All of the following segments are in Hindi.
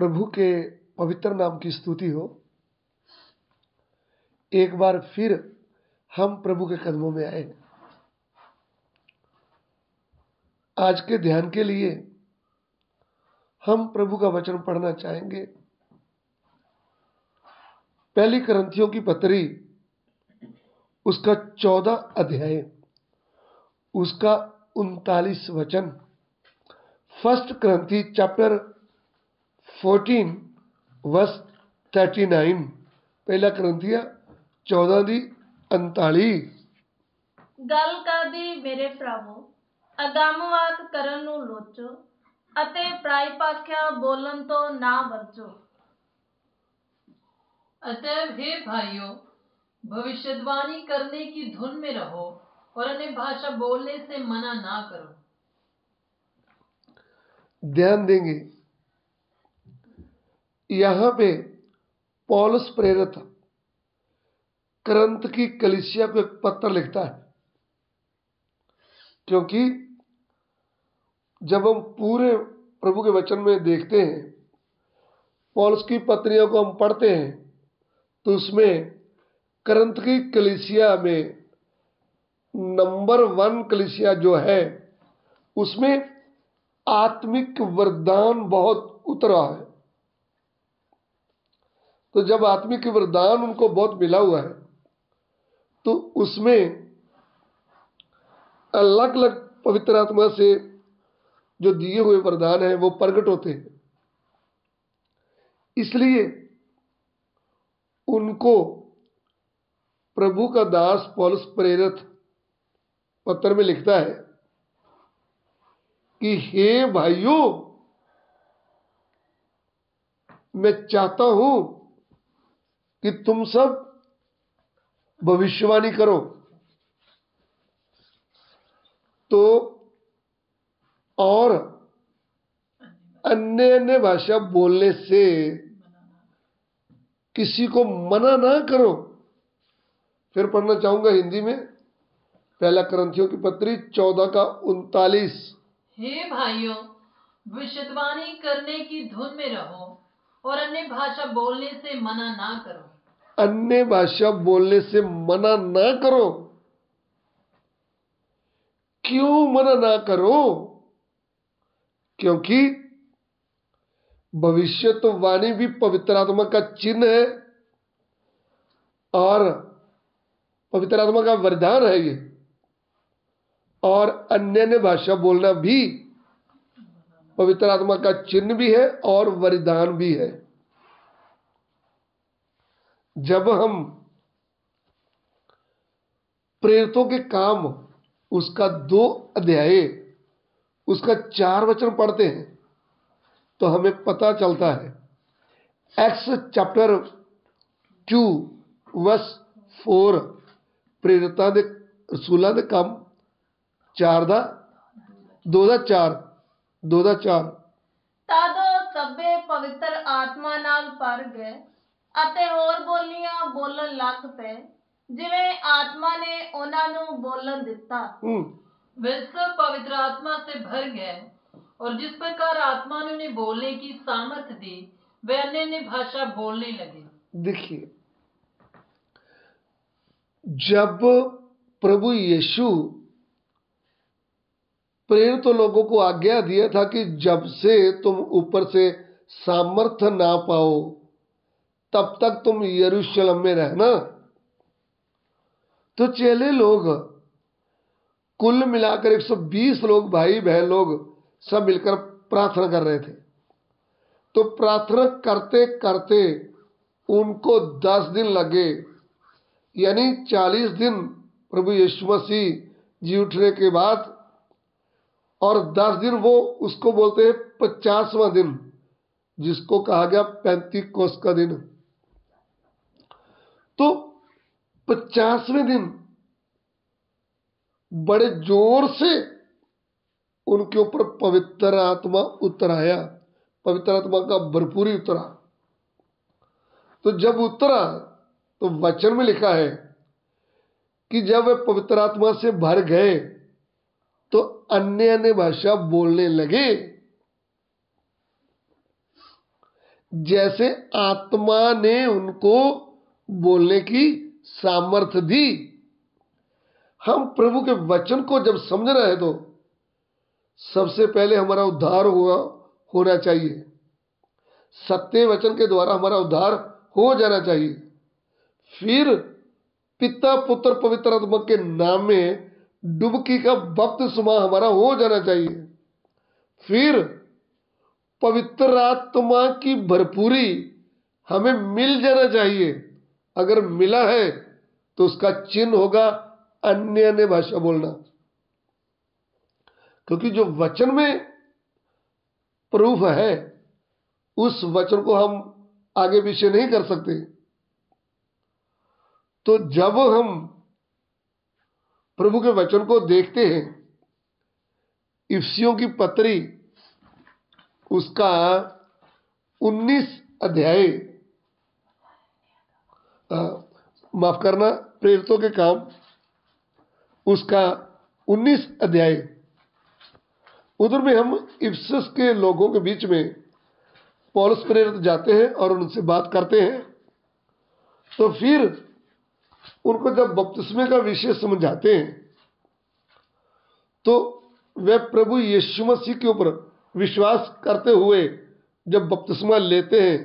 प्रभु के पवित्र नाम की स्तुति हो। एक बार फिर हम प्रभु के कदमों में आए। आज के ध्यान के लिए हम प्रभु का वचन पढ़ना चाहेंगे। पहली करंथियों की पत्री उसका 14 अध्याय उसका 39 वचन। First Corinthians chapter 14 verse 39। पहला करंथिया 14 ਦੀ 39। ਗੱਲ ਕਰਦੀ ਮੇਰੇ ਭਰਾਵੋ, ਅਗੰਮਵਾਕ ਕਰਨ ਨੂੰ ਲੋਚੋ ਅਤੇ ਪਰਾਈ ਭਾਖਿਆ ਬੋਲਣ ਤੋਂ ਨਾ ਵਰਜੋ। अतएव हे भाइयों, भविष्यवाणी करने की धुन में रहो और अन्य भाषा बोलने से मना ना करो। ध्यान देंगे, यहां पे पौलुस प्रेरित करंथ की कलीसिया को एक पत्र लिखता है, क्योंकि जब हम पूरे प्रभु के वचन में देखते हैं, पौलुस की पत्रियों को हम पढ़ते हैं, तो उसमें करंथ की कलीसिया में नंबर 1 कलीसिया जो है उसमें आत्मिक वरदान बहुत उतरा है। तो जब आत्मिक वरदान उनको बहुत मिला हुआ है तो उसमें अलग अलग पवित्र आत्मा से जो दिए हुए वरदान हैं वो प्रकट होते हैं। इसलिए उनको प्रभु का दास पौलुस प्रेरित पत्र में लिखता है कि हे भाइयों, मैं चाहता हूं कि तुम सब भविष्यवाणी करो। तो और अन्य भाषा बोलने से किसी को मना ना करो। फिर पढ़ना चाहूंगा हिंदी में, पहला करंथियों की पत्री 14 का 39। हे भाइयों, भविष्यवाणी करने की धुन में रहो और अन्य भाषा बोलने से मना ना करो। अन्य भाषा बोलने से मना ना करो। क्यों मना ना करो? क्योंकि भविष्यवाणी भी पवित्र आत्मा का चिन्ह है और पवित्र आत्मा का वरदान है ये। और अन्य भाषा बोलना भी पवित्र आत्मा का चिन्ह भी है और वरदान भी है। जब हम प्रेरितों के काम उसका 2 अध्याय उसका 4 वचन पढ़ते हैं तो हमें पता चलता है, एक्स चैप्टर 2 वर्स 4, प्रेरितां दे रसूलां दे काम 4 ਦਾ 2 ਦਾ 4। ਤਦ ਸਭੇ ਪਵਿੱਤਰ ਆਤਮਾ ਨਾਲ ਭਰ ਗਏ ਅਤੇ ਹੋਰ ਬੋਲੀਆਂ ਬੋਲਣ ਲੱਗ ਪਏ, ਜਿਵੇਂ ਆਤਮਾ ਨੇ ਉਹਨਾਂ ਨੂੰ ਬੋਲਣ ਦਿੱਤਾ। वे सब पवित्र आत्मा से भर गए और जिस प्रकार आत्मा ने उन्हें बोलने की सामर्थ्य दी, वे अन्य भाषा बोलने लगे। देखिए, जब प्रभु यीशु प्रेरित लोगों को आज्ञा दिया था कि जब से तुम ऊपर से सामर्थ्य ना पाओ तब तक तुम यरूशलेम में रहना, तो चेले लोग कुल मिलाकर 120 लोग, भाई बहन लोग सब मिलकर प्रार्थना कर रहे थे। तो प्रार्थना करते करते उनको 10 दिन लगे, यानी 40 दिन प्रभु यीशु मसीह जी उठने के बाद, और 10 दिन वो उसको बोलते हैं 50वां दिन, जिसको कहा गया 35 का दिन। तो 50वें दिन बड़े जोर से उनके ऊपर पवित्र आत्मा उतर आया, पवित्र आत्मा का भरपूरी उतरा। तो जब उतरा तो वचन में लिखा है कि जब वे पवित्र आत्मा से भर गए तो अन्य भाषा बोलने लगे। जैसे आत्मा ने उनको बोलने की सामर्थ्य दी। हम प्रभु के वचन को जब समझ रहे हैं तो सबसे पहले हमारा उद्धार होना चाहिए। सत्य वचन के द्वारा हमारा उद्धार हो जाना चाहिए। फिर पिता पुत्र पवित्र आत्मा के नाम में डुबकी का बपतिस्मा हमारा हो जाना चाहिए। फिर पवित्र आत्मा की भरपूरी हमें मिल जाना चाहिए। अगर मिला है तो उसका चिन्ह होगा अन्य भाषा बोलना, क्योंकि जो वचन में प्रूफ है उस वचन को हम आगे पीछे नहीं कर सकते। तो जब हम प्रभु के वचन को देखते हैं, इफिसियों की पत्री उसका 19 अध्याय, माफ करना, प्रेरितों के काम उसका 19 अध्याय, उधर में हम इफिसस के लोगों के बीच में पौलुस प्रेरित जाते हैं और उनसे बात करते हैं। तो फिर उनको जब बपतिस्मे का विषय समझाते हैं तो वे प्रभु यीशु मसीह के ऊपर विश्वास करते हुए जब बपतिस्मा लेते हैं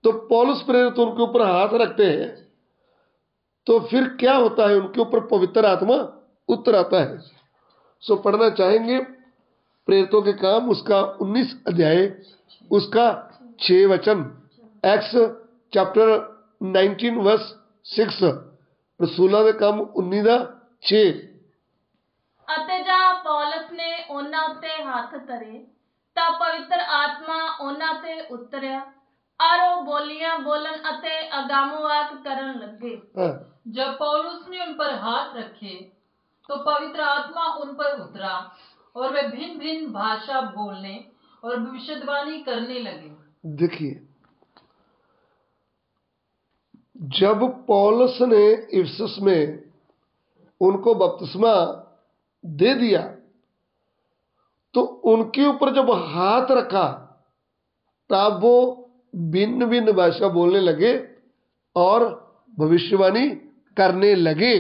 तो पौलुस प्रेरित उनके ऊपर हाथ रखते हैं। तो फिर क्या होता है, उनके ऊपर पवित्र आत्मा उतर आता है। सो पढ़ना चाहेंगे प्रेरितों के काम उसका 19 अध्याय उसका 6 वचन, एक्स चैप्टर 19 वर्स 6, रसूलों के काम 19:6। ਅਤੇ ਜਾਂ ਪੌਲਸ ਨੇ ਉਹਨਾਂ ਉੱਤੇ ਹੱਥ ਧਰੇ ਤਾਂ ਪਵਿੱਤਰ ਆਤਮਾ ਉਹਨਾਂ ਤੇ ਉਤਰਿਆ और वो बोलियां बोलन अते अगामुवाक करन लगे। जब पौलुस ने उन पर हाथ रखे तो पवित्र आत्मा उन पर उतरा और वे भिन्न भिन्न भाषा बोलने और भविष्यवाणी करने लगे। देखिए, जब पौलुस ने इफिसस में उनको बपतिस्मा दे दिया तो उनके ऊपर जब हाथ रखा तब वो भिन्न भिन्न भाषा बोलने लगे और भविष्यवाणी करने लगे।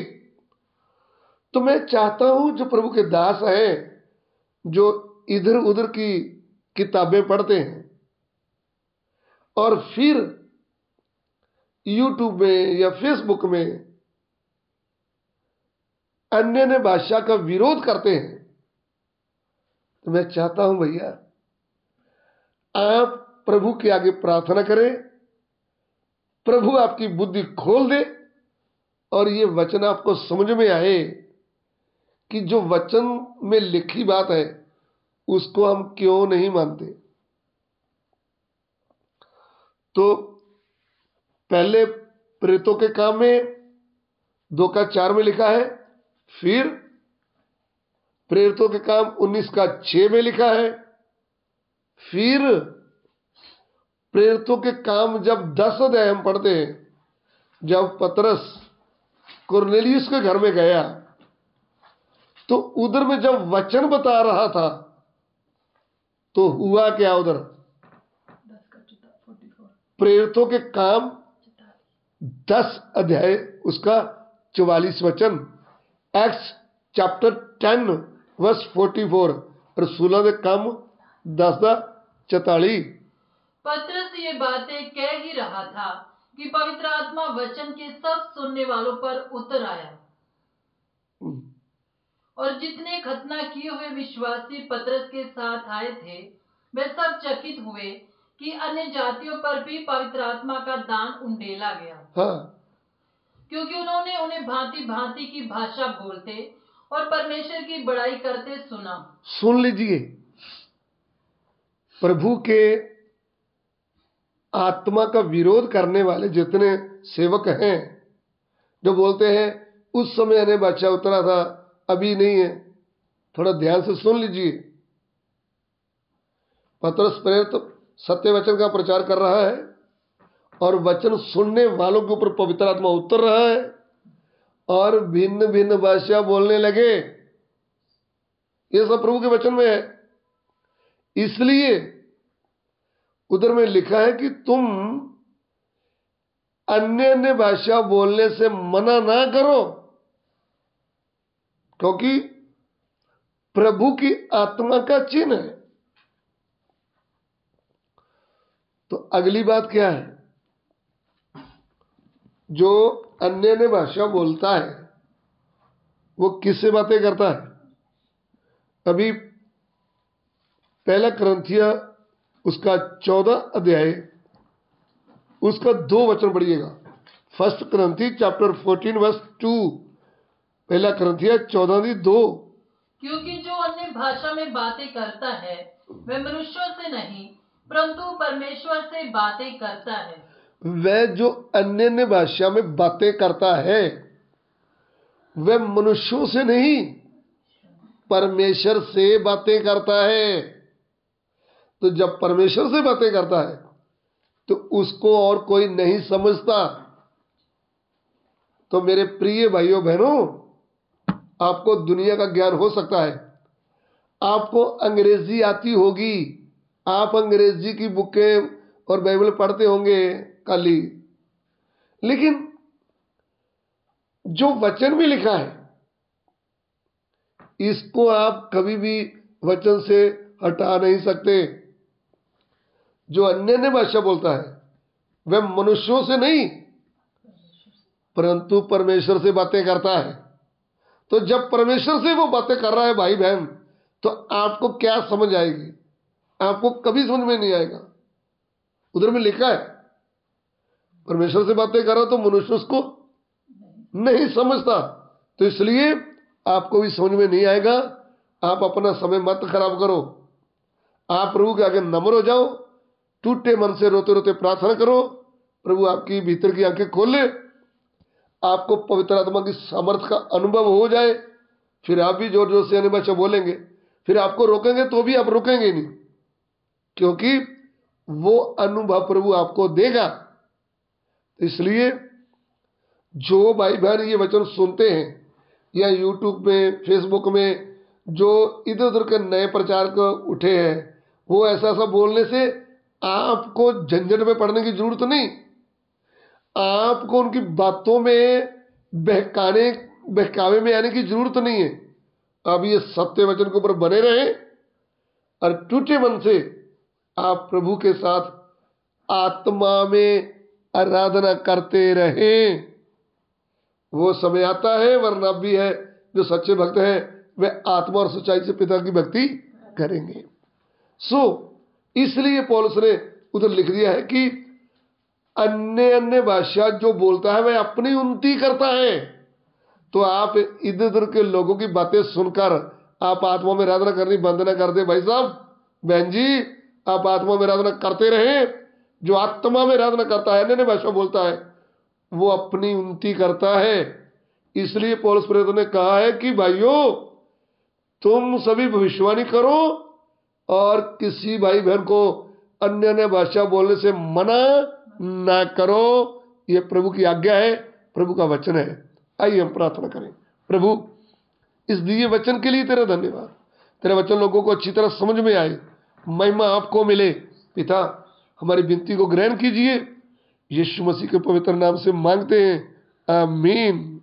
तो मैं चाहता हूं जो प्रभु के दास हैं, जो इधर उधर की किताबें पढ़ते हैं और फिर यूट्यूब में या फेसबुक में अन्य भाषा का विरोध करते हैं, तो मैं चाहता हूं भैया आप प्रभु के आगे प्रार्थना करें, प्रभु आपकी बुद्धि खोल दे और ये वचन आपको समझ में आए कि जो वचन में लिखी बात है उसको हम क्यों नहीं मानते। तो पहले प्रेरितों के काम में 2:4 में लिखा है, फिर प्रेरितों के काम 19:6 में लिखा है, फिर प्रेरितों के काम जब 10 अध्याय हम पढ़ते हैं, जब पतरस कुरनेलियुस के घर में गया तो उधर में जब वचन बता रहा था तो हुआ क्या उधर, प्रेरितों के काम 10 अध्याय उसका 44 वचन, एक्स चैप्टर 10 वर्स 44, रसूलों के काम 10:44। पतरस ये बातें कह ही रहा था कि पवित्र आत्मा वचन के सब सुनने वालों पर उतर आया और जितने खतना किए हुए विश्वासी पतरस के साथ आए थे वे सब चकित हुए कि अन्य जातियों पर भी पवित्र आत्मा का दान उंडेला गया। हाँ। क्योंकि उन्होंने उन्हें भांति भांति की भाषा बोलते और परमेश्वर की बड़ाई करते सुना। सुन लीजिए, प्रभु के आत्मा का विरोध करने वाले जितने सेवक हैं, जो बोलते हैं उस समय अन्य भाषा उतरा था अभी नहीं है, थोड़ा ध्यान से सुन लीजिए। पतरस प्रेरित सत्य वचन का प्रचार कर रहा है और वचन सुनने वालों के ऊपर पवित्र आत्मा उतर रहा है और भिन्न भिन्न भाषा बोलने लगे। ये सब प्रभु के वचन में है। इसलिए उधर में लिखा है कि तुम अन्य अन्य भाषा बोलने से मना ना करो, क्योंकि प्रभु की आत्मा का चिन्ह है। तो अगली बात क्या है? जो अन्य अन्य भाषा बोलता है वो किससे बातें करता है? अभी पहला कुरिन्थिया उसका 14 अध्याय उसका 2 वचन पढ़िएगा। 1 कुरिन्थी चैप्टर 14 वर्स 2। पहला कुरिन्थिया 14:2। क्योंकि जो अन्य भाषा में बातें करता है वह मनुष्यों से नहीं परंतु परमेश्वर से बातें करता है। वह जो अन्य अन्य भाषा में बातें करता है वह मनुष्यों से नहीं परमेश्वर से बातें करता है। तो जब परमेश्वर से बातें करता है तो उसको और कोई नहीं समझता। तो मेरे प्रिय भाइयों बहनों, आपको दुनिया का ज्ञान हो सकता है, आपको अंग्रेजी आती होगी, आप अंग्रेजी की बुकें और बाइबल पढ़ते होंगे काली, लेकिन जो वचन में लिखा है इसको आप कभी भी वचन से हटा नहीं सकते। जो अन्य अन्य भाषा बोलता है वह मनुष्यों से नहीं परंतु परमेश्वर से बातें करता है। तो जब परमेश्वर से वो बातें कर रहा है भाई बहन, तो आपको क्या समझ आएगी? आपको कभी समझ में नहीं आएगा। उधर में लिखा है परमेश्वर से बातें कर रहा तो मनुष्य उसको नहीं समझता, तो इसलिए आपको भी समझ में नहीं आएगा। आप अपना समय मत खराब करो, आप प्रभु के आगे नम्र हो जाओ, टूटे मन से रोते रोते प्रार्थना करो, प्रभु आपकी भीतर की आंखें खोल ले, आपको पवित्र आत्मा की सामर्थ्य का अनुभव हो जाए, फिर आप भी जोर जोर से अन्य भाषा बोलेंगे। फिर आपको रोकेंगे तो भी आप रुकेंगे नहीं, क्योंकि वो अनुभव प्रभु आपको देगा। इसलिए जो भाई बहन ये वचन सुनते हैं या यूट्यूब में फेसबुक में जो इधर उधर के नए प्रचार को उठे हैं, वो ऐसा ऐसा बोलने से आपको झंझट में पड़ने की जरूरत नहीं। आपको उनकी बातों में बहकावे में आने की जरूरत नहीं है। अब ये सत्य वचन के ऊपर बने रहे और टूटे मन से आप प्रभु के साथ आत्मा में आराधना करते रहें। वो समय आता है, वरना भी है, जो सच्चे भक्त हैं वे आत्मा और सच्चाई से पिता की भक्ति करेंगे। इसलिए पौलुस ने उधर लिख दिया है कि अन्य अन्य भाषा जो बोलता है वह अपनी उन्नति करता है। तो आप इधर उधर के लोगों की बातें सुनकर आप आत्मा में आराधना करनी बंद न कर दे। भाई साहब बहन जी, आप आत्मा में आराधना करते रहे। जो आत्मा में आराधना करता है, अन्य अन्य भाषा बोलता है, वो अपनी उन्नति करता है। इसलिए पौलुस प्रेरित ने कहा है कि भाइयों तुम सभी भविष्यवाणी करो और किसी भाई बहन को अन्य अन्य भाषा बोलने से मना ना करो। यह प्रभु की आज्ञा है, प्रभु का वचन है। आइए हम प्रार्थना करें। प्रभु इस दिए वचन के लिए तेरा धन्यवाद। तेरा वचन लोगों को अच्छी तरह समझ में आए, महिमा आपको मिले। पिता हमारी विनती को ग्रहण कीजिए, यीशु मसीह के पवित्र नाम से मांगते हैं, आमीन।